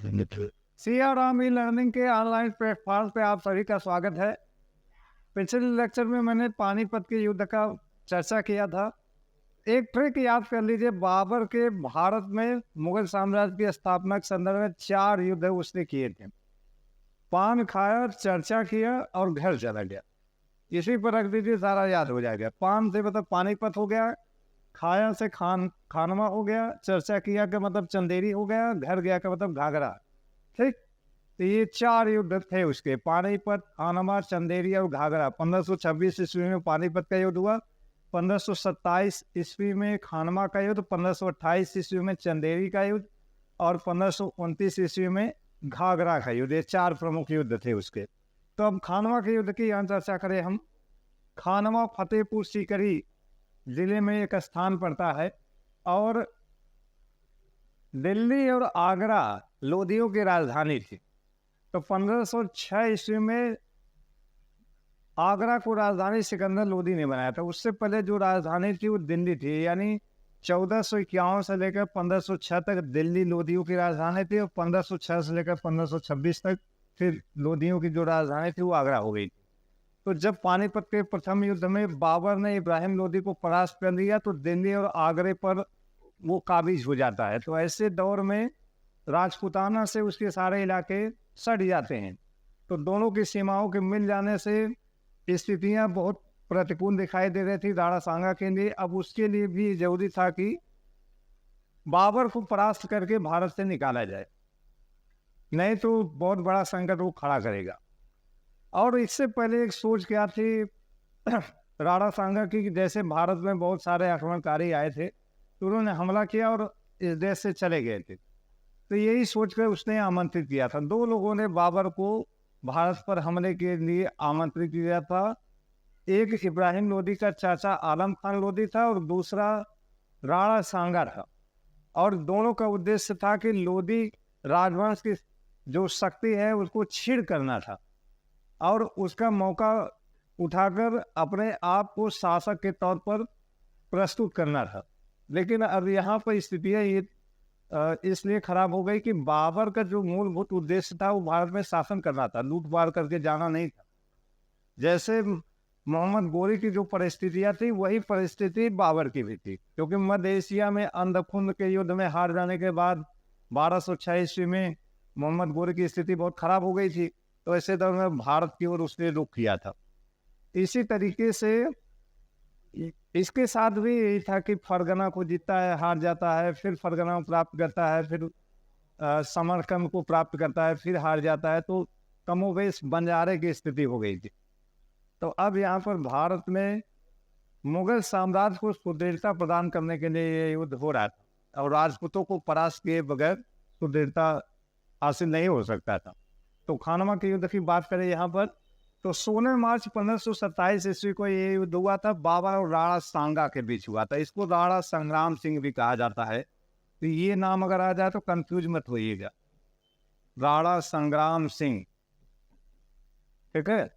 Siyaram e learning के online platform पे आप सभी का स्वागत है। पिछले लेक्चर में मैंने पानीपत के युद्ध का चर्चा किया था। एक ट्रिक याद कर लीजिए, बाबर के भारत में मुगल साम्राज्य की स्थापना के संदर्भ में 4 युद्ध उसने किए थे। पान खाया, चर्चा किया और घर चला गया। इसी पर रख दीजिए, सारा याद हो जाएगा। पान से मतलब पानीपत हो गया, खाया से खानवा हो गया, चर्चा किया का मतलब चंदेरी हो गया, घर गया का मतलब घाघरा। ठीक, तो ये 4 युद्ध थे उसके, पानीपत, खानवा, चंदेरी और घाघरा। 1526 ईस्वी में पानीपत का युद्ध हुआ, 1527 ईस्वी में खानवा का युद्ध, 1528 ईस्वी में चंदेरी का युद्ध और 1529 ईस्वी में घाघरा का युद्ध। ये 4 प्रमुख युद्ध थे उसके। तो अब खानवा के युद्ध की यहाँ चर्चा करें हम। खानवा फतेहपुर सीकरी जिले में एक स्थान पड़ता है और दिल्ली और आगरा लोदियों की राजधानी थी। तो 1506 ईस्वी में आगरा को राजधानी सिकंदर लोदी ने बनाया था। उससे पहले जो राजधानी थी वो दिल्ली थी, यानी 1451 से लेकर 1506 तक दिल्ली लोदियों की राजधानी थी और 1506 से लेकर 1526 तक फिर लोदियों की जो राजधानी थी वो आगरा हो गई थी। तो जब पानीपत के प्रथम युद्ध में बाबर ने इब्राहिम लोदी को परास्त कर दिया तो दिल्ली और आगरे पर वो काबिज हो जाता है। तो ऐसे दौर में राजपूताना से उसके सारे इलाके सट जाते हैं। तो दोनों की सीमाओं के मिल जाने से स्थितियां बहुत प्रतिकूल दिखाई दे रही थी राणा सांगा के लिए। अब उसके लिए भी जरूरी था कि बाबर को परास्त करके भारत से निकाला जाए, नहीं तो बहुत बड़ा संकट वो खड़ा करेगा। और इससे पहले एक सोच क्या थी राणा सांगा की, जैसे भारत में बहुत सारे आक्रमणकारी आए थे तो उन्होंने हमला किया और इस देश से चले गए थे। तो यही सोचकर उसने आमंत्रित किया था। 2 लोगों ने बाबर को भारत पर हमले के लिए आमंत्रित किया था। एक इब्राहिम लोदी का चाचा आलम खान लोदी था और दूसरा राणा सांगा था। और दोनों का उद्देश्य था कि लोदी राजवंश की जो शक्ति है उसको छीड़ करना था और उसका मौका उठाकर अपने आप को शासक के तौर पर प्रस्तुत करना था। लेकिन अब यहाँ पर स्थितियाँ ये इसलिए खराब हो गई कि बाबर का जो मूलभूत उद्देश्य था वो भारत में शासन करना था, लूट पाट करके जाना नहीं था। जैसे मोहम्मद गोरी की जो परिस्थितियाँ थी वही परिस्थिति बाबर की भी थी, क्योंकि मध्य एशिया में अंधकुंद के युद्ध में हार जाने के बाद 1206 ईस्वी में मोहम्मद गोरी की स्थिति बहुत खराब हो गई थी। तो ऐसे दौर में भारत की ओर उसने रुख किया था। इसी तरीके से इसके साथ भी यही था कि फरगना को जीतता है, हार जाता है, फिर फरगना को प्राप्त करता है, फिर समरकंद को प्राप्त करता है, फिर हार जाता है। तो कमोबेश बंजारे की स्थिति हो गई थी। तो अब यहाँ पर भारत में मुगल साम्राज्य को सुदृढ़ता प्रदान करने के लिए ये युद्ध हो रहा था और राजपूतों को परास्त किए बगैर सुदृढ़ता हासिल नहीं हो सकता था। तो खानवा के युद्ध की बात करें यहाँ पर, तो 16 मार्च 1527 ईस्वी को ये युद्ध हुआ था। बाबर और राणा सांगा के बीच हुआ था। इसको राणा संग्राम सिंह भी कहा जाता है। तो ये नाम अगर आ जाए तो कंफ्यूज मत होइएगा, राणा संग्राम सिंह, ठीक है।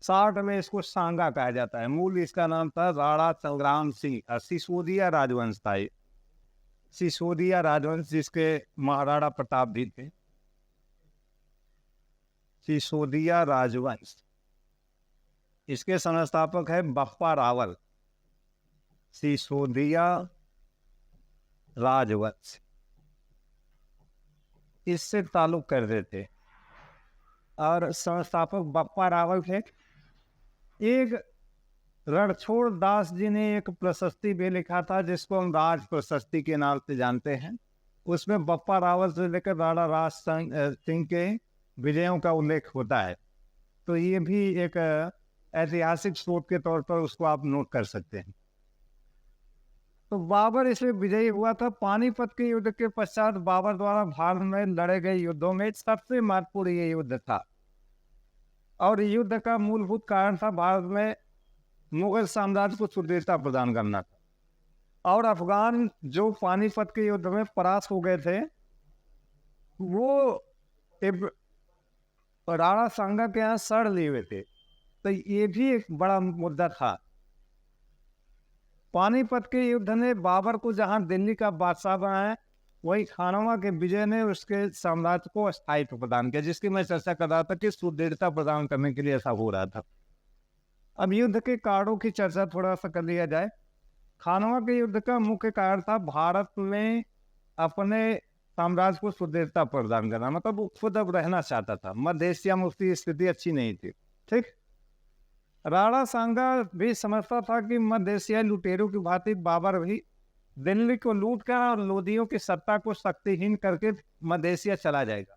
60 में इसको सांगा कहा जाता है। मूल इसका नाम था राणा संग्राम सिंह। सिसोदिया राजवंश था ये, सिसोदिया राजवंश, जिसके महाराणा प्रताप भी थे। सिसोदिया राजवंश, इसके संस्थापक है बप्पा रावल। सिसोदिया राजवंश इससे ताल्लुक करते थे और संस्थापक बप्पा रावल थे। एक रणछोड़ दास जी ने एक प्रशस्ति भी लिखा था जिसको हम राज प्रशस्ति के नाम से जानते हैं। उसमें बप्पा रावल से लेकर राणा राज सिंह के विजयों का उल्लेख होता है। तो ये भी एक ऐतिहासिक स्रोत के तौर पर उसको आप नोट कर सकते हैं। तो बाबर इसमें विजयी हुआ था। पानीपत के युद्ध के पश्चात बाबर द्वारा भारत में लड़े गए युद्धों में सबसे महत्वपूर्ण ये युद्ध था और युद्ध का मूलभूत कारण था भारत में मुगल साम्राज्य को सुदृढ़ता प्रदान करना था। और अफगान जो पानीपत के युद्ध में परास्त हो गए थे वो राणा सांगा के यहाँ सड़ लिए हुए थे। तो ये भी एक बड़ा मुद्दा था। पानीपत के युद्ध ने बाबर को जहां दिल्ली का बादशाह बनाया वही खानवा के विजय ने उसके साम्राज्य को स्थायित्व प्रदान किया, जिसकी मैं चर्चा कर रहा था कि सुदृढ़ता प्रदान करने के लिए ऐसा हो रहा था। अब युद्ध के कारणों की चर्चा थोड़ा सा कर लिया जाए। खानवा के युद्ध का मुख्य कारण था भारत में अपने साम्राज्य को सुदृढ़ता प्रदान करना, मतलब वो खुद अब रहना चाहता था। मध्य एशिया में उसकी स्थिति अच्छी नहीं थी। ठीक, राणा सांगा भी समझता था कि मध्य एशियाई लुटेरों की भांति बाबर भी दिल्ली को लूट कर और लोदियों की सत्ता को शक्तिहीन करके मध्य एशिया चला जाएगा।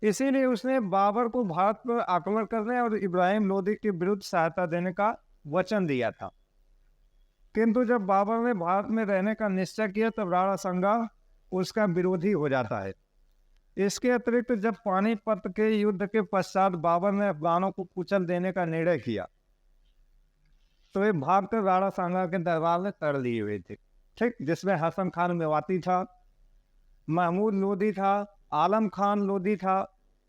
इसीलिए उसने बाबर को भारत पर आक्रमण करने और इब्राहिम लोदी के विरुद्ध सहायता देने का वचन दिया था। किंतु जब बाबर ने भारत में रहने का निश्चय किया तब राणा सांगा उसका विरोधी हो जाता है। इसके अतिरिक्त जब पानीपत के युद्ध के पश्चात बाबर ने अफगानों को कुचल देने का निर्णय किया तो वे भागकर राणा सांगा के दरबार में तर लिए हुए थे। ठीक, जिसमें हसन खान मेवाती था, महमूद लोदी था, आलम खान लोदी था।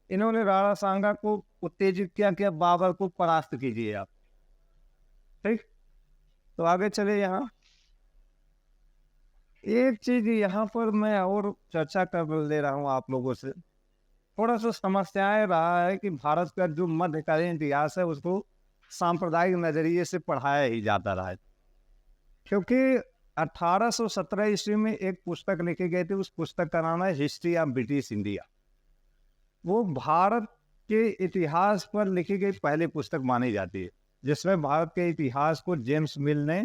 इन्होंने राणा सांगा को उत्तेजित किया कि अब बाबर को परास्त कीजिए आप। ठीक, तो आगे चले। यहाँ एक चीज यहाँ पर मैं और चर्चा कर ले रहा हूँ आप लोगों से। थोड़ा सा समस्याएं रहा है कि भारत का जो मध्यकालीन इतिहास है उसको सांप्रदायिक नजरिए से पढ़ाया ही जाता रहा है, क्योंकि 1817 ईस्वी में एक पुस्तक लिखी गई थी। उस पुस्तक का नाम है हिस्ट्री ऑफ ब्रिटिश इंडिया। वो भारत के इतिहास पर लिखी गई पहली पुस्तक मानी जाती है, जिसमें भारत के इतिहास को जेम्स मिल ने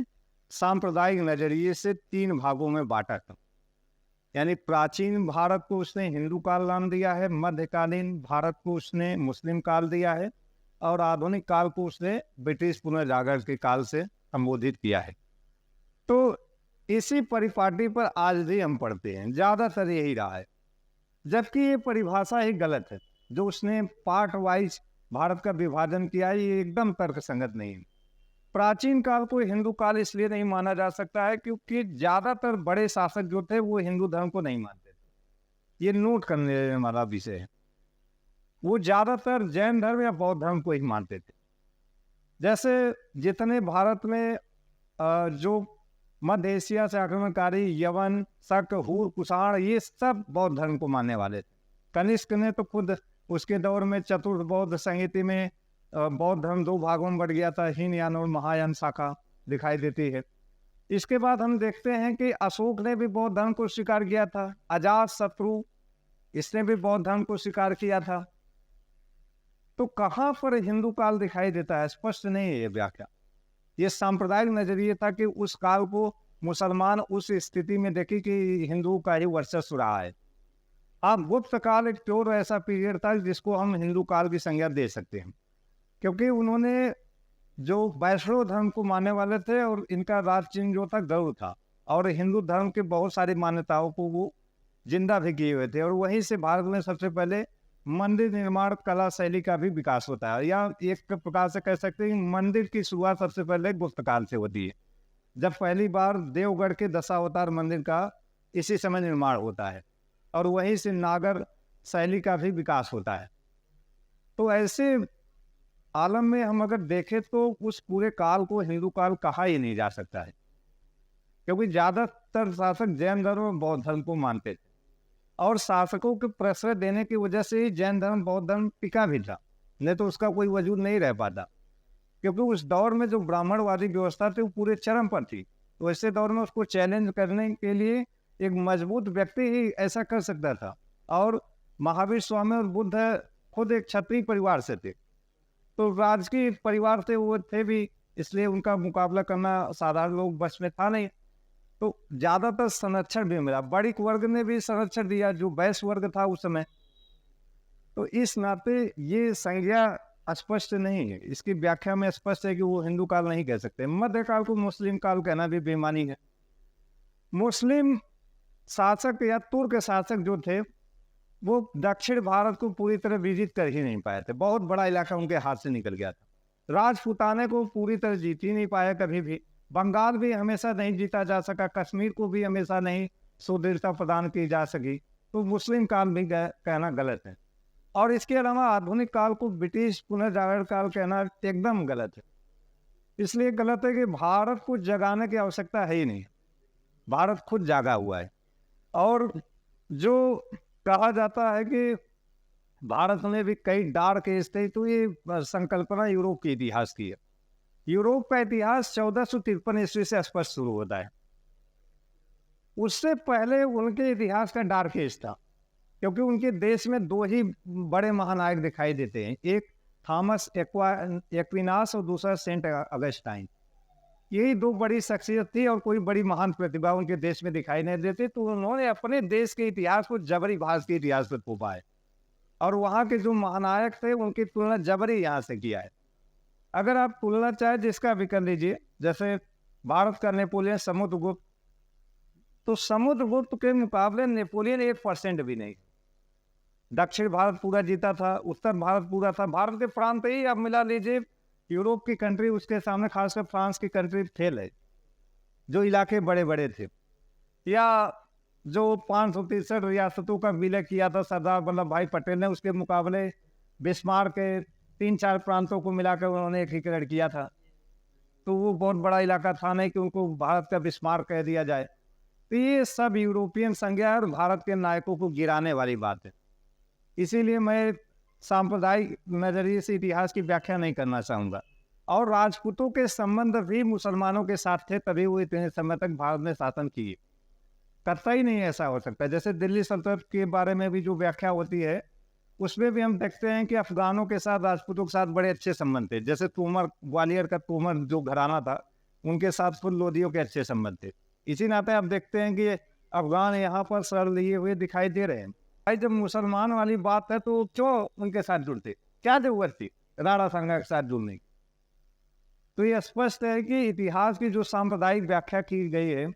सांप्रदायिक नजरिए से 3 भागों में बांटा था। यानी प्राचीन भारत को उसने हिंदू काल नाम दिया है, मध्यकालीन भारत को उसने मुस्लिम काल दिया है, और आधुनिक काल को उसने ब्रिटिश पुनर्जागरण के काल से संबोधित किया है। तो इसी परिपाटी पर आज भी हम पढ़ते हैं, ज्यादातर यही रहा है, जबकि ये परिभाषा ही गलत है। जो उसने पार्ट वाइज भारत का विभाजन किया है ये एकदम तर्कसंगत नहीं है। प्राचीन काल को हिंदू काल इसलिए नहीं माना जा सकता है क्योंकि ज्यादातर बड़े शासक जो थे वो हिंदू धर्म को नहीं मानते थे। ये नोट करने वाला विषय है। वो ज्यादातर जैन धर्म या बौद्ध धर्म को ही मानते थे। जैसे जितने भारत में जो मध्य एशिया से आक्रमणकारी यवन, शक, हूर, कुषाण, ये सब बौद्ध धर्म को मानने वाले थे। कनिष्क ने तो खुद उसके दौर में चतुर्थ बौद्ध संहिता में बौद्ध धर्म 2 भागों में बढ़ गया था, हीनयान और महायान शाखा दिखाई देती है। इसके बाद हम देखते हैं कि अशोक ने भी बौद्ध धर्म को स्वीकार किया था। अजात शत्रु, इसने भी बौद्ध धर्म को स्वीकार किया था। तो कहाँ पर हिंदू काल दिखाई देता है? स्पष्ट नहीं है ये व्याख्या। ये सांप्रदायिक नजरिए था कि उस काल को मुसलमान उस स्थिति में देखे कि हिंदू का ही वर्चस्व रहा है। अब गुप्त काल एक प्योर ऐसा पीरियड था जिसको हम हिंदू काल की संज्ञा दे सकते हैं, क्योंकि उन्होंने जो वैष्णव धर्म को मानने वाले थे और इनका राज चिन्ह जो था गरुड़ था, और हिंदू धर्म के बहुत सारी मान्यताओं को वो जिंदा भी किए हुए थे। और वहीं से भारत में सबसे पहले मंदिर निर्माण कला शैली का भी विकास होता है, या एक प्रकार से कह सकते हैं मंदिर की शुरुआत सबसे पहले गुप्त काल से होती है, जब पहली बार देवगढ़ के दशावतार मंदिर का इसी समय निर्माण होता है, और वहीं से नागर शैली का भी विकास होता है। तो ऐसे आलम में हम अगर देखें तो उस पूरे काल को हिंदू काल कहा ही नहीं जा सकता है, क्योंकि ज्यादातर शासक जैन धर्म और बौद्ध धर्म को मानते थे, और शासकों के प्रश्रय देने की वजह से ही जैन धर्म बौद्ध धर्म टिका भी था, नहीं तो उसका कोई वजूद नहीं रह पाता। क्योंकि उस दौर में जो ब्राह्मणवादी व्यवस्था थी वो पूरे चरम पर थी। तो ऐसे दौर में उसको चैलेंज करने के लिए एक मजबूत व्यक्ति ही ऐसा कर सकता था। और महावीर स्वामी और बुद्ध खुद एक क्षत्रिय परिवार से थे, तो राजकीय परिवार से वो थे भी, इसलिए उनका मुकाबला करना साधारण लोग बस में था नहीं। तो ज्यादातर संरक्षण भी मिला, बड़िक वर्ग ने भी संरक्षण दिया जो वैश्य वर्ग था उस समय। तो इस नाते ये संज्ञा स्पष्ट नहीं है, इसकी व्याख्या में स्पष्ट है कि वो हिंदू काल नहीं कह सकते। मध्यकाल को मुस्लिम काल कहना भी बेईमानी है। मुस्लिम शासक या तुर्क शासक जो थे वो दक्षिण भारत को पूरी तरह विजित कर ही नहीं पाए थे, बहुत बड़ा इलाका उनके हाथ से निकल गया था। राजपूताने को पूरी तरह जीत ही नहीं पाया कभी भी, बंगाल भी हमेशा नहीं जीता जा सका, कश्मीर को भी हमेशा नहीं सुदृढ़ता प्रदान की जा सकी। तो मुस्लिम काल भी कहना गलत है। और इसके अलावा आधुनिक काल को ब्रिटिश पुनर्जागरण काल कहना एकदम गलत है। इसलिए गलत है कि भारत को जगाने की आवश्यकता है ही नहीं। भारत खुद जागा हुआ है। और जो कहा जाता है कि भारत में भी कई डार्क एज थे, तो ये संकल्पना यूरोप के इतिहास की है। यूरोप का इतिहास 1453 ईस्वी से स्पष्ट शुरू होता है। उससे पहले उनके इतिहास का डार्क एज था, क्योंकि उनके देश में दो ही बड़े महानायक दिखाई देते हैं, एक थॉमस एक्विनास और दूसरा सेंट अगस्टाइन। यही दो बड़ी शख्सियत थी और कोई बड़ी महान प्रतिभा उनके देश में दिखाई नहीं देती, तो उन्होंने अपने देश के इतिहास को जबरी भारत के इतिहास पर थोपा है और वहाँ के जो महानायक थे उनकी तुलना जबरी यहाँ से किया है। अगर आप तुलना चाहे जिसका भी कर लीजिए, जैसे भारत का नेपोलियन समुद्रगुप्त, तो समुद्रगुप्त के मुकाबले नेपोलियन 1% भी नहीं। दक्षिण भारत पूरा जीता था, उत्तर भारत पूरा था, भारत के प्रांत ही आप मिला लीजिए, यूरोप की कंट्री उसके सामने, खासकर फ्रांस की कंट्री फेल है, जो इलाके बड़े बड़े थे। या जो 563 रियासतों का विलय किया था सरदार वल्लभ भाई पटेल ने, उसके मुकाबले बिस्मार्क के 3-4 प्रांतों को मिलाकर उन्होंने एकीकरण किया था। तो वो बहुत बड़ा इलाका था नहीं कि उनको भारत का बिस्मार्क कह दिया जाए। तो ये सब यूरोपियन संज्ञा और भारत के नायकों को गिराने वाली बात है। इसीलिए मैं सांप्रदायिक नजरिए से इतिहास की व्याख्या नहीं करना चाहूँगा। और राजपूतों के संबंध भी मुसलमानों के साथ थे, तभी वो इतने समय तक भारत में शासन किए। कतई नहीं ऐसा हो सकता। जैसे दिल्ली सल्तनत के बारे में भी जो व्याख्या होती है, उसमें भी हम देखते हैं कि अफगानों के साथ राजपूतों के साथ बड़े अच्छे संबंध थे। जैसे तोमर, ग्वालियर का तोमर जो घराना था, उनके साथ फुल लोदियों के अच्छे संबंध थे। इसी नाते आप देखते हैं कि अफगान यहाँ पर सर लिए हुए दिखाई दे रहे हैं। भाई जब मुसलमान वाली बात है तो क्यों उनके साथ जुड़ते, क्या जरूरत थी राणा सांगा के साथ जुड़ने की? तो ये स्पष्ट है कि इतिहास की जो सांप्रदायिक व्याख्या की गई है,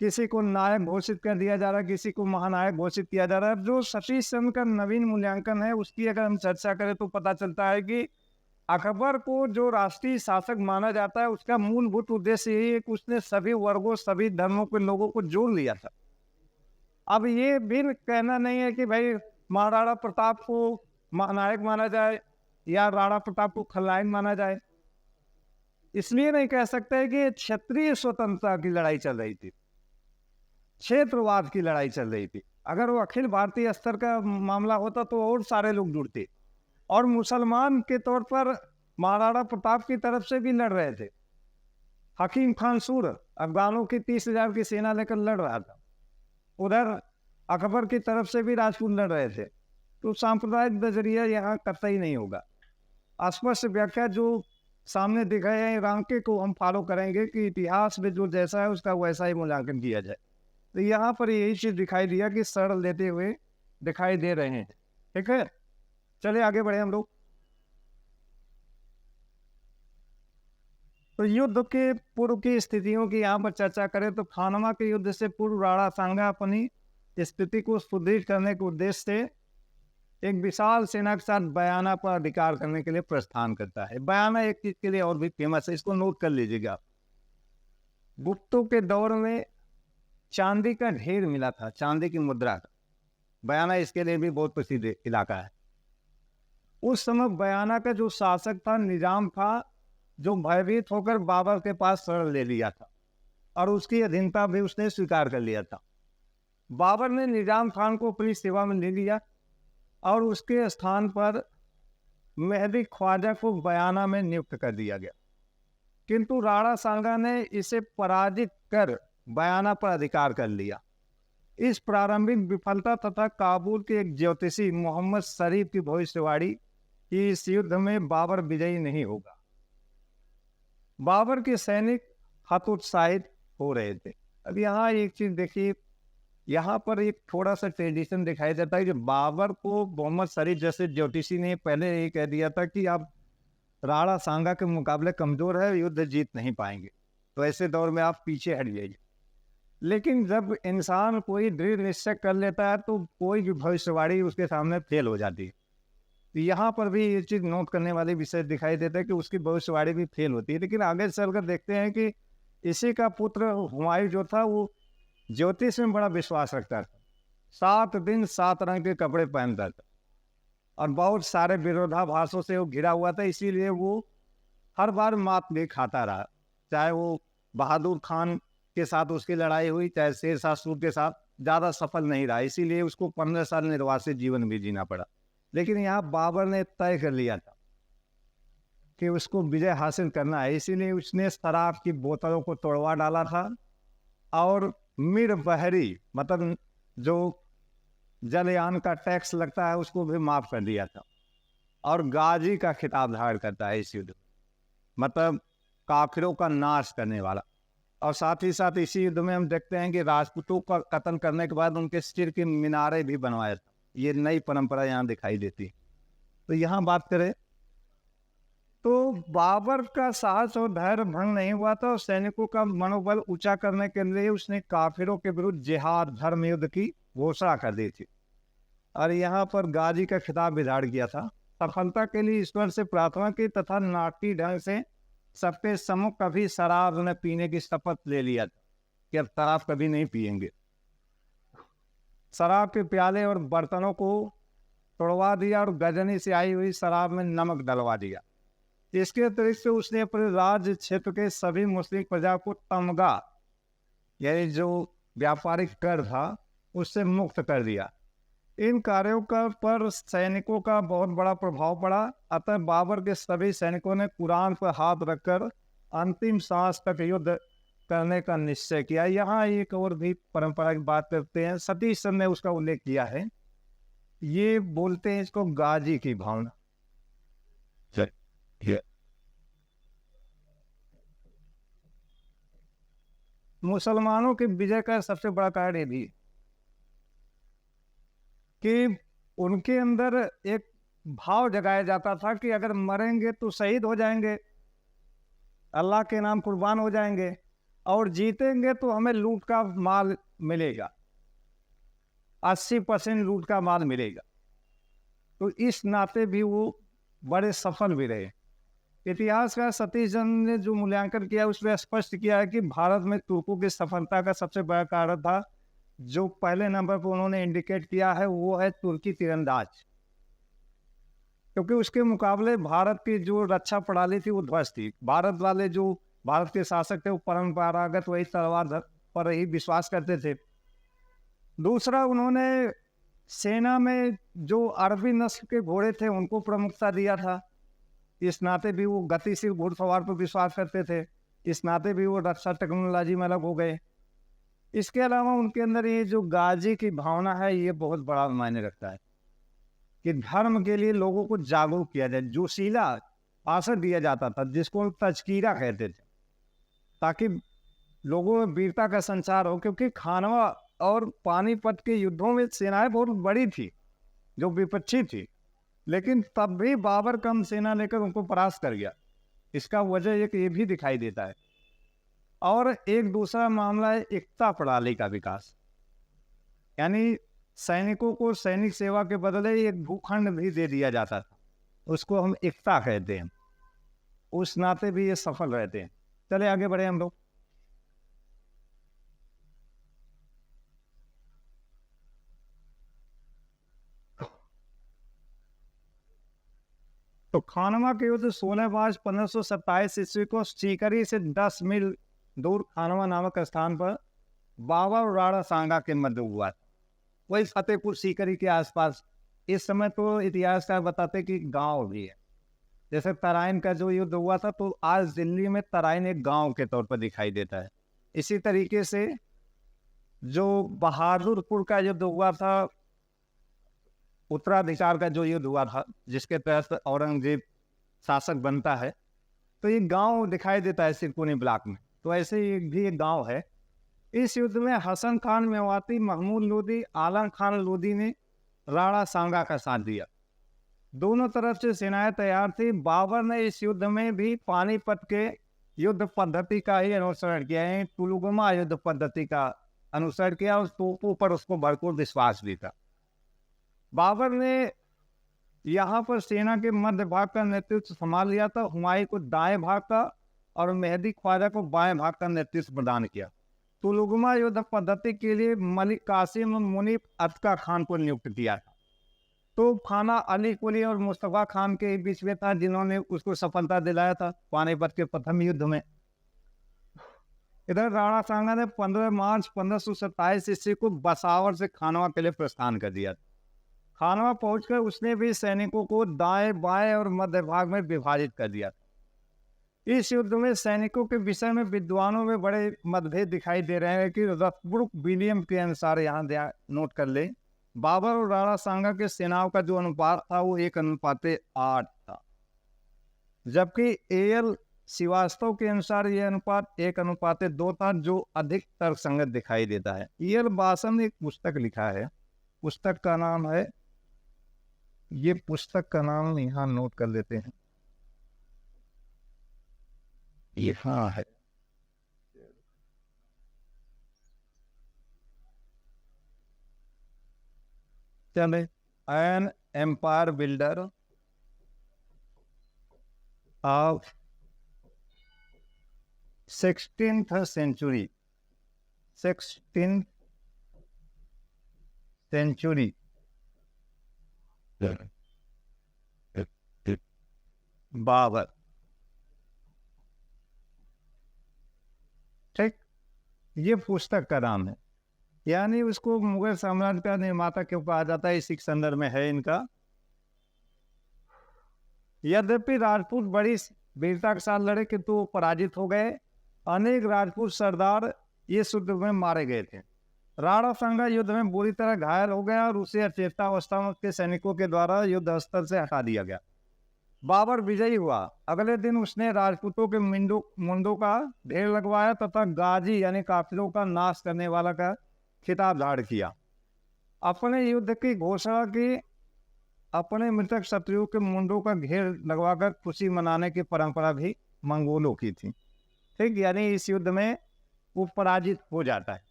किसी को नायक घोषित कर दिया जा रहा है, किसी को महानायक घोषित किया जा रहा है। जो सतीश चंद्र का नवीन मूल्यांकन है, उसकी अगर हम चर्चा करें तो पता चलता है कि अकबर को जो राष्ट्रीय शासक माना जाता है, उसका मूलभूत उद्देश्य यही है कि उसने सभी वर्गों, सभी धर्मों के लोगों को जोड़ लिया था। अब ये भी कहना नहीं है कि भाई महाराणा प्रताप को महानायक माना जाए या राणा प्रताप को खलनायक माना जाए। इसलिए नहीं कह सकते कि क्षत्रिय स्वतंत्रता की लड़ाई चल रही थी, क्षेत्रवाद की लड़ाई चल रही थी। अगर वो अखिल भारतीय स्तर का मामला होता तो और सारे लोग जुड़ते। और मुसलमान के तौर पर महाराणा प्रताप की तरफ से भी लड़ रहे थे। हकीम खान सूर अफगानों की 30,000 की सेना लेकर लड़ रहा था। उधर अकबर की तरफ से भी राजपूत लड़ रहे थे। तो सांप्रदायिक नजरिया यहाँ कतई नहीं होगा। स्पष्ट व्याख्या जो सामने दिखाए हैं रांके को हम फॉलो करेंगे कि इतिहास में जो जैसा है उसका वैसा ही मूल्यांकन किया जाए। तो यहाँ पर यही चीज दिखाई दिया कि शरण लेते हुए दिखाई दे रहे हैं। ठीक है, चलिए आगे बढ़े हम लोग। तो युद्ध के पूर्व की स्थितियों की यहाँ पर चर्चा करें तो खानवा के युद्ध से पूर्व राणा सांगा अपनी स्थिति को सुदृढ़ करने के उद्देश्य से एक विशाल सेना के साथ बयाना पर अधिकार करने के लिए प्रस्थान करता है। बयाना एक चीज के लिए और भी फेमस है, इसको नोट कर लीजिएगा। गुप्तों के दौर में चांदी का ढेर मिला था, चांदी की मुद्रा का। बयाना इसके लिए भी बहुत प्रसिद्ध इलाका है। उस समय बयाना का जो शासक था, निजाम था, जो भयभीत होकर बाबर के पास शरण ले लिया था और उसकी अधीनता भी उसने स्वीकार कर लिया था। बाबर ने निजाम खान को अपनी सेवा में ले लिया और उसके स्थान पर मेहदी ख्वाजा को बयाना में नियुक्त कर दिया गया। किंतु राणा सांगा ने इसे पराजित कर बयाना पर अधिकार कर लिया। इस प्रारंभिक विफलता तथा काबुल के एक ज्योतिषी मोहम्मद शरीफ की भविष्यवाणी कि इस युद्ध में बाबर विजयी नहीं होगा। बाबर के सैनिक हतोत्साहित हो रहे थे। अब यहाँ एक चीज देखिए, यहाँ पर एक थोड़ा सा ट्रेडिशन दिखाई देता है कि बाबर को मोहम्मद शरीफ जैसे ज्योतिषी ने पहले ये कह दिया था कि आप राणा सांगा के मुकाबले कमजोर है, युद्ध जीत नहीं पाएंगे, तो ऐसे दौर में आप पीछे हट जाइए। लेकिन जब इंसान कोई दृढ़ निश्चय कर लेता है तो कोई भी भविष्यवाणी उसके सामने फेल हो जाती है। तो यहाँ पर भी ये चीज नोट करने वाली विषय दिखाई देता है कि उसकी भविष्यवाणी भी फेल होती है। लेकिन आगे चलकर देखते हैं कि इसी का पुत्र हुमायूं जो था वो ज्योतिष में बड़ा विश्वास रखता था। 7 दिन 7 रंग के कपड़े पहनता था और बहुत सारे विरोधाभासों से वो घिरा हुआ था। इसीलिए वो हर बार मात भी खाता रहा, चाहे वो बहादुर खान के साथ उसकी लड़ाई हुई, चाहे शेरशाह सूरी के साथ, ज़्यादा सफल नहीं रहा, इसीलिए उसको 15 साल निर्वासित जीवन भी जीना पड़ा। लेकिन यहाँ बाबर ने तय कर लिया था कि उसको विजय हासिल करना है, इसीलिए उसने शराब की बोतलों को तोड़वा डाला था और मीर बहरी मतलब जो जलयान का टैक्स लगता है उसको भी माफ कर दिया था, और गाजी का खिताब धारण करता है इस युद्ध में, मतलब काफिरों का नाश करने वाला। और साथ ही साथ इसी युद्ध में हम देखते हैं कि राजपूतों का कत्ल करने के बाद उनके सिर की मीनारें भी बनवाया था। ये नई परंपरा यहाँ दिखाई देती है। तो यहाँ बात करें तो बाबर का साहस और धैर्य भंग नहीं हुआ था, और सैनिकों का मनोबल ऊंचा करने के लिए उसने काफिरों के विरुद्ध जिहाद धर्म युद्ध की घोषणा कर दी थी, और यहाँ पर गाजी का खिताब भी धारण किया था। सफलता के लिए ईश्वर से प्रार्थना की तथा नाटी ढंग से सबके सम्मुख कभी शराब न पीने की शपथ ले लिया था कि अब शराब कभी नहीं पिएंगे। शराब के प्याले और बर्तनों को तोड़वा दिया और गजनी से आई हुई शराब में नमक डलवा दिया। इसके अतिरिक्त उसने अपने राज्य क्षेत्र के सभी मुस्लिम प्रजा को तमगा यानी जो व्यापारिक कर था उससे मुक्त कर दिया। इन कार्यों का पर सैनिकों का बहुत बड़ा प्रभाव पड़ा, अतः बाबर के सभी सैनिकों ने कुरान पर हाथ रखकर अंतिम सांस तक युद्ध करने का निश्चय किया। यहाँ एक और भी परंपरा की बात करते हैं, सतीश सर ने उसका उल्लेख किया है, ये बोलते हैं इसको गाजी की भावना। मुसलमानों के विजय का सबसे बड़ा कारण ये भी कि उनके अंदर एक भाव जगाया जाता था कि अगर मरेंगे तो शहीद हो जाएंगे, अल्लाह के नाम कुर्बान हो जाएंगे, और जीतेंगे तो हमें लूट का माल मिलेगा, 80% लूट का माल मिलेगा। तो इस नाते भी वो बड़े सफल भी रहे। इतिहास का सतीश चंद्र ने जो मूल्यांकन किया उसमें स्पष्ट किया है कि भारत में तुर्कों की सफलता का सबसे बड़ा कारण था, जो पहले नंबर पर उन्होंने इंडिकेट किया है वो है तुर्की तीरंदाज, क्योंकि उसके मुकाबले भारत की जो रक्षा प्रणाली थी वो ध्वस्त थी। भारत वाले जो भारत के शासक थे वो परंपरागत वही तलवार पर ही विश्वास करते थे। दूसरा, उन्होंने सेना में जो अरबी नस्ल के घोड़े थे उनको प्रमुखता दिया था, इस नाते भी वो गतिशील घुड़सवार पर विश्वास करते थे, इस नाते भी वो रक्षा टेक्नोलॉजी में अलग हो गए। इसके अलावा उनके अंदर ये जो गाजी की भावना है ये बहुत बड़ा मायने रखता है कि धर्म के लिए लोगों को जागरूक किया जाए। जोशीला भाषण दिया जाता था जिसको तजकीरा कहते थे, ताकि लोगों में वीरता का संचार हो, क्योंकि खानवा और पानीपत के युद्धों में सेनाएं बहुत बड़ी थी जो विपक्षी थी, लेकिन तब भी बाबर कम सेना लेकर उनको परास्त कर गया। इसका वजह एक ये भी दिखाई देता है। और एक दूसरा मामला है एकता प्रणाली का विकास, यानी सैनिकों को सैनिक सेवा के बदले एक भूखंड भी दे दिया जाता था, उसको हम एकता कहते हैं। उस नाते भी ये सफल रहते हैं। चले आगे बढ़े हम लोग। तो खानवा के युद्ध 16 मार्च 1527 ईस्वी को सीकरी से 10 मील दूर खानवा नामक स्थान पर बाबर और राणा सांगा के मध्य हुआ, वही फतेहपुर सीकरी के आसपास। इस समय तो इतिहासकार बताते कि गांव भी है, जैसे तराइन का जो युद्ध हुआ था तो आज दिल्ली में तराइन एक गांव के तौर पर दिखाई देता है। इसी तरीके से जो बहादुरपुर का युद्ध हुआ था, उत्तराधिकार का जो युद्ध हुआ था जिसके तहत औरंगजेब शासक बनता है, तो ये गांव दिखाई देता है सिरकुनी ब्लॉक में। तो ऐसे ही भी एक गांव है। इस युद्ध में हसन खान मेवाती, महमूद लोदी, आलम खान लोदी ने राणा सांगा का साथ दिया। दोनों तरफ से सेनाएं तैयार थी। बाबर ने इस युद्ध में भी पानीपत के युद्ध पद्धति का ही अनुसरण किया है, तुलुगमा युद्ध पद्धति का अनुसरण किया, और तोपों पर उसको भरपूर विश्वास भी था। बाबर ने यहाँ पर सेना के मध्य भाग का नेतृत्व संभाल लिया था, हुमायूं को दाएं भाग का और मेहदी ख्वाजा को बाएं भाग का नेतृत्व प्रदान किया। तुलुगमा युद्ध पद्धति के लिए मलिक कासिम मुनीफ अतका खान को नियुक्त किया था। तो खाना अली कुली और मुस्तफा खान के बीच में था, जिन्होंने उसको सफलता दिलाया था पानीपत के प्रथम युद्ध में। इधर राणा सांगा ने 15 मार्च 1527 ईस्वी को बसावर से खानवा के लिए प्रस्थान कर दिया। खानवा पहुंचकर उसने भी सैनिकों को दाएं बाएं और मध्य भाग में विभाजित कर दिया। इस युद्ध में सैनिकों के विषय में विद्वानों में बड़े मतभेद दिखाई दे रहे हैं कि रथब्रुक विलियम के अनुसार, यहाँ नोट कर ले, बाबर और राणा सांगा के सेनाओं का जो अनुपात था वो 1:8 था, जबकि एएल श्रीवास्तव के अनुसार यह अनुपात 1:2 था, जो अधिक तर्कसंगत दिखाई देता है। एएल बासन ने एक पुस्तक लिखा है, पुस्तक का नाम है, ये पुस्तक का नाम यहाँ नोट कर लेते हैं, ये हाँ है, चले, an empire builder of 16th century, 16th century Babur, ठीक, ये पुस्तक का नाम है। यानी उसको मुगल साम्राज्य का निर्माता क्यों कहा जाता है, इसी संदर्भ में है इनका। यद्यपि राजपूत बड़ी वीरता के साथ लड़े किंतु वो पराजित हो गए। अनेक राजपूत सरदार ये युद्ध में मारे गए थे। राणा सांगा युद्ध में बुरी तरह घायल हो गया और उसे अचेतावस्था में उसके सैनिकों के द्वारा युद्ध स्थल से हटा दिया गया। बाबर विजयी हुआ। अगले दिन उसने राजपूतों के मुंडों का ढेर लगवाया तथा गाजी यानी काफिरों का नाश करने वाला का खिताब धारण किया। अपने युद्ध की घोषणा की। अपने मृतक शत्रुओं के मुंडों का घेर लगवाकर खुशी मनाने की परंपरा भी मंगोलों की थी। ठीक, यानी इस युद्ध में वो पराजित हो जाता है।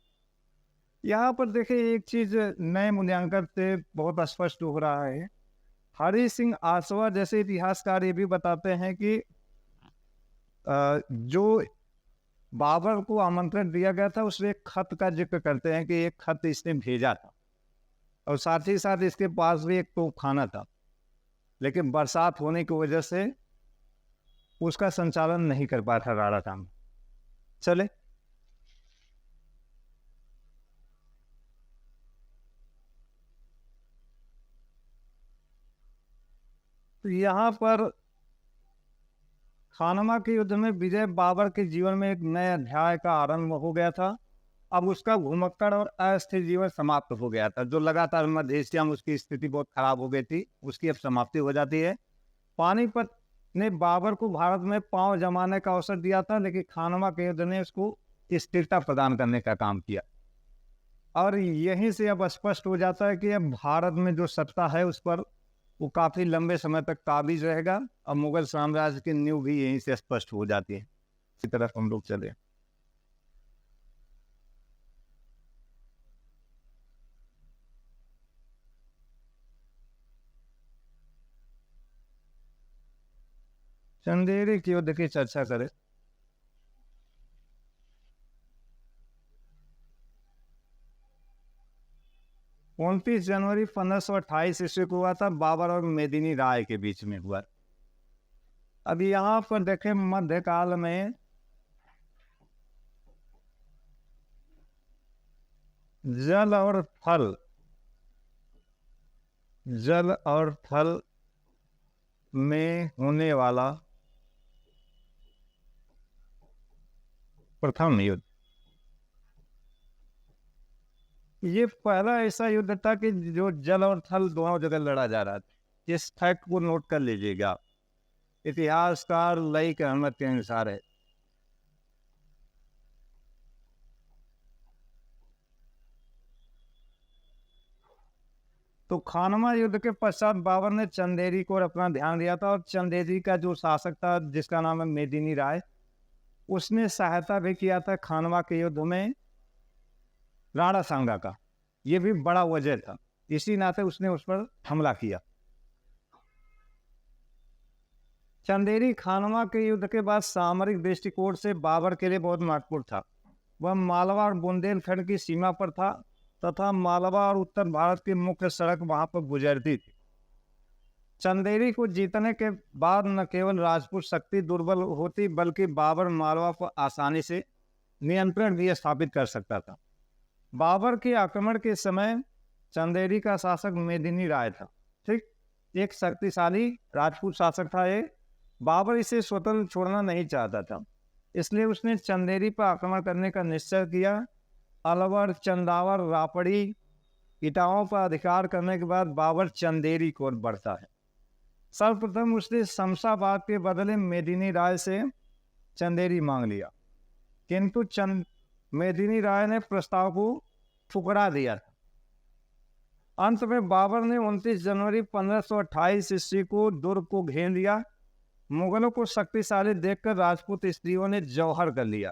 यहाँ पर देखिए एक चीज नए मूल्यांकन से बहुत स्पष्ट हो रहा है। हरि सिंह आसवा जैसे इतिहासकार ये भी बताते हैं कि जो बाबर को आमंत्रण दिया गया था उसमें एक खत का जिक्र करते हैं कि एक खत इसने भेजा था और साथ ही साथ इसके पास भी एक तोपखाना था, लेकिन बरसात होने की वजह से उसका संचालन नहीं कर पाया था राणा सांगा। चले, तो यहाँ पर खानवा के युद्ध में विजय बाबर के जीवन में एक नए अध्याय का आरंभ हो गया था। अब उसका घुमक्कड़ और अस्थिर जीवन समाप्त हो गया था। जो लगातार मध्य एशिया में उसकी स्थिति बहुत खराब हो गई थी, उसकी अब समाप्ति हो जाती है। पानीपत ने बाबर को भारत में पांव जमाने का अवसर दिया था, लेकिन खानवा के युद्ध ने उसको स्थिरता प्रदान करने का काम किया। और यहीं से अब स्पष्ट हो जाता है कि अब भारत में जो सत्ता है उस पर वो काफी लंबे समय तक काबिज रहेगा। और मुगल साम्राज्य की नींव भी यहीं से स्पष्ट हो जाती है। इसी तरफ हम लोग चले। चंदेरी की युद्ध की चर्चा करें। उनतीस जनवरी 1528 ईस्वी को हुआ था। बाबर और मेदिनी राय के बीच में हुआ। अब यहाँ पर देखें मध्यकाल में जल और थल में होने वाला प्रथम युद्ध, ये पहला ऐसा युद्ध था कि जो जल और थल दोनों जगह लड़ा जा रहा था। इस फैक्ट को नोट कर लीजिएगा, इतिहासकार लईक अहमद के अनुसार है। तो खानवा युद्ध के पश्चात बाबर ने चंदेरी को अपना ध्यान दिया था और चंदेरी का जो शासक था जिसका नाम है मेदिनी राय, उसने सहायता भी किया था खानवा के युद्ध में राणा सांगा का। यह भी बड़ा वजह था, इसी नाते उसने उस पर हमला किया। चंदेरी खानवा के युद्ध के बाद सामरिक दृष्टिकोण से बाबर के लिए बहुत महत्वपूर्ण था। वह मालवा और बुंदेलखंड की सीमा पर था तथा मालवा और उत्तर भारत की मुख्य सड़क वहां पर गुजरती थी। चंदेरी को जीतने के बाद न केवल राजपूत शक्ति दुर्बल होती, बल्कि बाबर मालवा को आसानी से नियंत्रण भी स्थापित कर सकता था। बाबर के आक्रमण के समय चंदेरी का शासक मेदिनी राय था, ठीक, एक शक्तिशाली राजपूत शासक था ये। बाबर इसे स्वतंत्र छोड़ना नहीं चाहता था, इसलिए उसने चंदेरी पर आक्रमण करने का निश्चय किया। अलवर, चंदावर, रापड़ी, इटाओं पर अधिकार करने के बाद बाबर चंदेरी की ओर बढ़ता है। सर्वप्रथम उसने शमशाबाद के बदले मेदिनी राय से चंदेरी मांग लिया, किंतु मेदिनी राय ने प्रस्ताव को ठुकरा दिया था। अंत में बाबर ने 29 जनवरी 1528 ईस्वी को दुर्ग को घेर लिया। मुगलों को शक्तिशाली देखकर राजपूत स्त्रियों ने जौहर कर लिया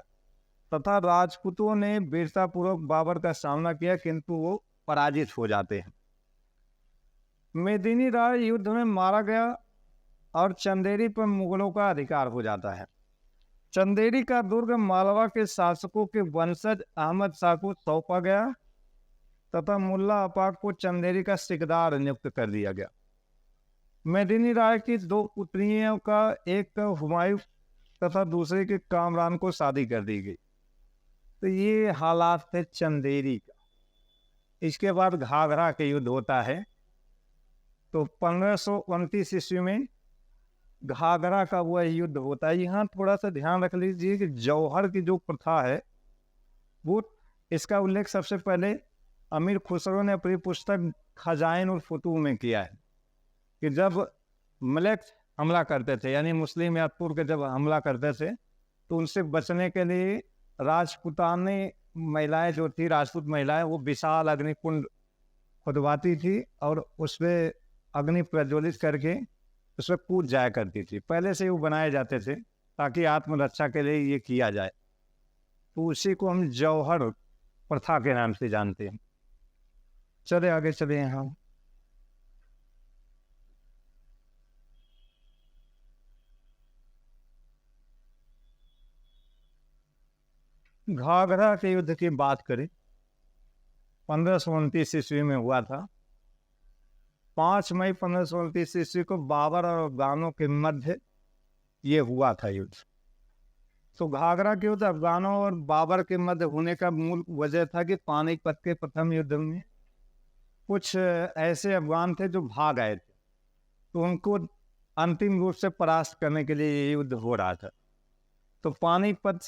तथा राजपूतों ने वीरतापूर्वक बाबर का सामना किया, किंतु वो पराजित हो जाते हैं। मेदिनी राय युद्ध में मारा गया और चंदेरी पर मुगलों का अधिकार हो जाता है। चंदेरी का दुर्ग मालवा के शासकों के वंशज अहमद शाह को सौंपा गया तथा मुल्ला अफाक को चंदेरी का सिकदार नियुक्त कर दिया गया। मेदिनी राय की 2 पुत्रियों का एक का हुमायूं तथा दूसरे के कामरान को शादी कर दी गई। तो ये हालात थे चंदेरी का। इसके बाद घाघरा के युद्ध होता है। तो 1529 ईस्वी में घाघरा का वह युद्ध होता है। यहाँ थोड़ा सा ध्यान रख लीजिए कि जौहर की जो प्रथा है वो, इसका उल्लेख सबसे पहले अमीर खुसरो ने अपनी पुस्तक खजाइन और फुतूह में किया है कि जब मलक हमला करते थे, यानी मुस्लिम या तुर्क जब हमला करते थे, तो उनसे बचने के लिए राजपूतानी महिलाएं जो थी, राजपूत महिलाएं, वो विशाल अग्निकुंड खुदवाती थी और उसमें अग्नि प्रज्वलित करके उसमें कूद जाया करती थी। पहले से वो बनाए जाते थे ताकि आत्मरक्षा के लिए ये किया जाए। तो उसी को हम जौहर प्रथा के नाम से जानते हैं। चले आगे चले। यहाँ घाघरा के युद्ध की बात करें, 1529 ईस्वी में हुआ था। 5 मई 1529 ईस्वी को बाबर और अफगानों के मध्य ये हुआ था युद्ध। तो घाघरा के युद्ध अफगानों और बाबर के मध्य होने का मूल वजह था कि पानीपत के प्रथम युद्ध में कुछ ऐसे अफगान थे जो भाग आए थे, तो उनको अंतिम रूप से परास्त करने के लिए ये युद्ध हो रहा था। तो पानीपत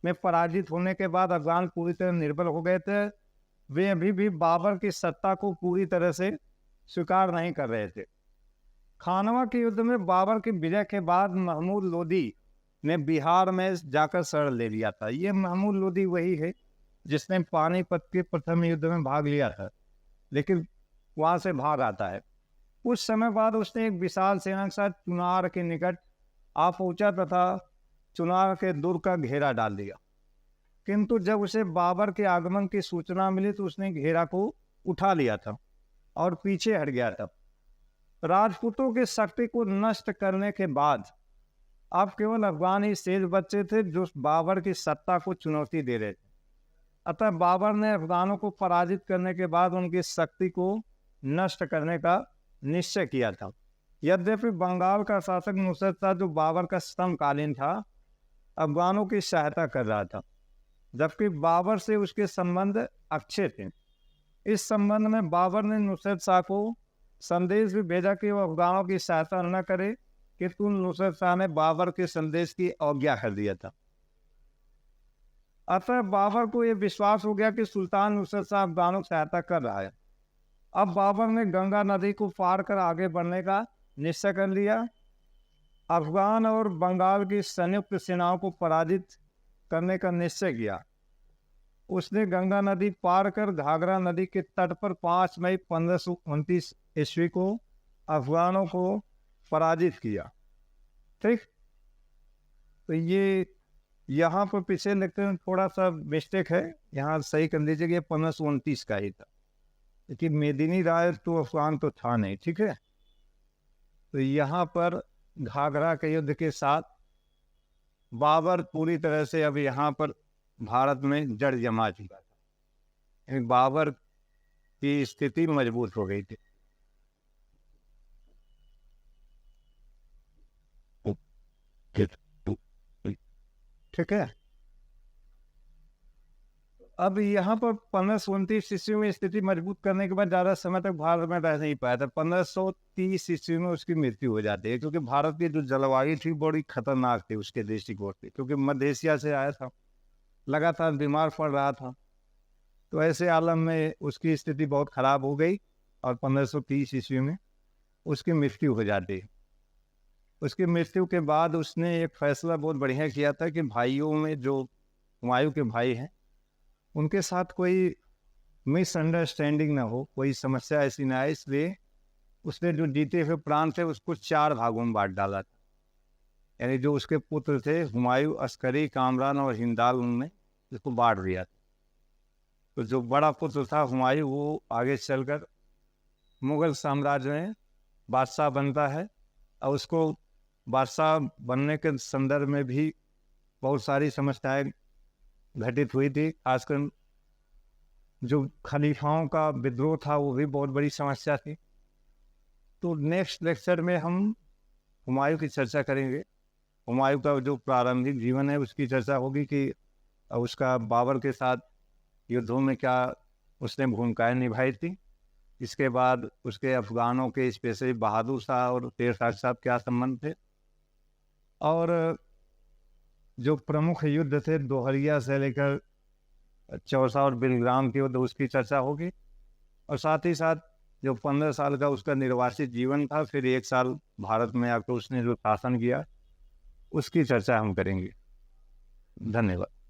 में पराजित होने के बाद अफगान पूरी तरह निर्बल हो गए थे। वे अभी भी बाबर की सत्ता को पूरी तरह से स्वीकार नहीं कर रहे थे। खानवा के युद्ध में बाबर की विजय के बाद महमूद लोदी ने बिहार में जाकर शरण ले लिया था। ये महमूद लोदी वही है जिसने पानीपत के प्रथम युद्ध में भाग लिया था, लेकिन वहां से भाग आता है। कुछ समय बाद उसने एक विशाल सेना के साथ चुनार के निकट आ पहुंचा तथा चुनार के दुर्ग का घेरा डाल दिया, किंतु जब उसे बाबर के आगमन की सूचना मिली तो उसने घेरा को उठा लिया था और पीछे हट गया था। राजपूतों की शक्ति को नष्ट करने के बाद अब केवल अफगान ही शेष बचे थे जो बाबर की सत्ता को चुनौती दे रहे थे। अतः बाबर ने अफगानों को पराजित करने के बाद उनकी शक्ति को नष्ट करने का निश्चय किया था। यद्यपि बंगाल का शासक नुसरत शाह, जो बाबर का समकालीन था, अफगानों की सहायता कर रहा था, जबकि बाबर से उसके संबंध अच्छे थे। इस संबंध में बाबर ने नुसरत शाह को संदेश भी भेजा कि वह अफगानों की सहायता न करे, किंतु नुसरत शाह ने बाबर के संदेश की अवज्ञा कर दिया था। अतः बाबर को यह विश्वास हो गया कि सुल्तान नुसरत शाह अफगानों की सहायता कर रहा है। अब बाबर ने गंगा नदी को पार कर आगे बढ़ने का निश्चय कर लिया। अफगान और बंगाल की संयुक्त सेनाओं को पराजित करने का निश्चय किया। उसने गंगा नदी पार कर घाघरा नदी के तट पर 5 मई 1529 ईस्वी को अफगानों को पराजित किया। ठीक, तो ये यहाँ पर पीछे लिखते हैं थोड़ा सा मिस्टेक है, यहाँ सही कर लीजिए कि 1529 का ही था, लेकिन मेदिनी राय तो अफगान तो था नहीं। ठीक है, तो यहाँ पर घाघरा के युद्ध के साथ बाबर पूरी तरह से अब यहाँ पर भारत में जड़ जमा चुका था। बाबर की स्थिति मजबूत हो गई थी। ठीक है, अब यहाँ पर 1529 ईस्वी में स्थिति मजबूत करने के बाद ज़्यादा समय तक भारत में रह नहीं पाया था। 1530 ईस्वी में उसकी मृत्यु हो जाती है, क्योंकि भारत की जो जलवायु थी बड़ी खतरनाक थी उसके दृष्टिकोण से, क्योंकि मध्य एशिया से आया था, लगातार बीमार पड़ रहा था। तो ऐसे आलम में उसकी स्थिति बहुत खराब हो गई और 1530 ईस्वी में उसकी मृत्यु हो जाती है। उसकी मृत्यु के बाद उसने एक फैसला बहुत बढ़िया किया था कि भाइयों में जो हुमायूं के भाई हैं उनके साथ कोई मिसअंडरस्टैंडिंग ना हो, कोई समस्या ऐसी ना आए, इसलिए उसने जो जीते हुए प्रांत थे उसको 4 भागों में बांट डाला था। यानी जो उसके पुत्र थे हुमायूं, अस्करी, कामरान और हिंदाल, उनने इसको बांट दिया था। तो जो बड़ा पुत्र था हुमायूं, वो आगे चलकर मुगल साम्राज्य में बादशाह बनता है और उसको बादशाह बनने के संदर्भ में भी बहुत सारी समस्याएं घटित हुई थी। खासकर जो खलीफाओं का विद्रोह था वो भी बहुत बड़ी समस्या थी। तो नेक्स्ट लेक्चर में हम हुमायूं की चर्चा करेंगे। हुमायूं का जो प्रारंभिक जीवन है उसकी चर्चा होगी कि उसका बाबर के साथ युद्धों में क्या उसने भूमिकाएं निभाई थी। इसके बाद उसके अफगानों के स्पेशली बहादुर शाह और शेर शाह साहब क्या संबंध थे, और जो प्रमुख युद्ध थे दोहरिया से लेकर चौसा और बिलग्राम के युद्ध, उसकी चर्चा होगी। और साथ ही साथ जो 15 साल का उसका निर्वासित जीवन था, फिर 1 साल भारत में आकर उसने जो शासन किया उसकी चर्चा हम करेंगे। धन्यवाद।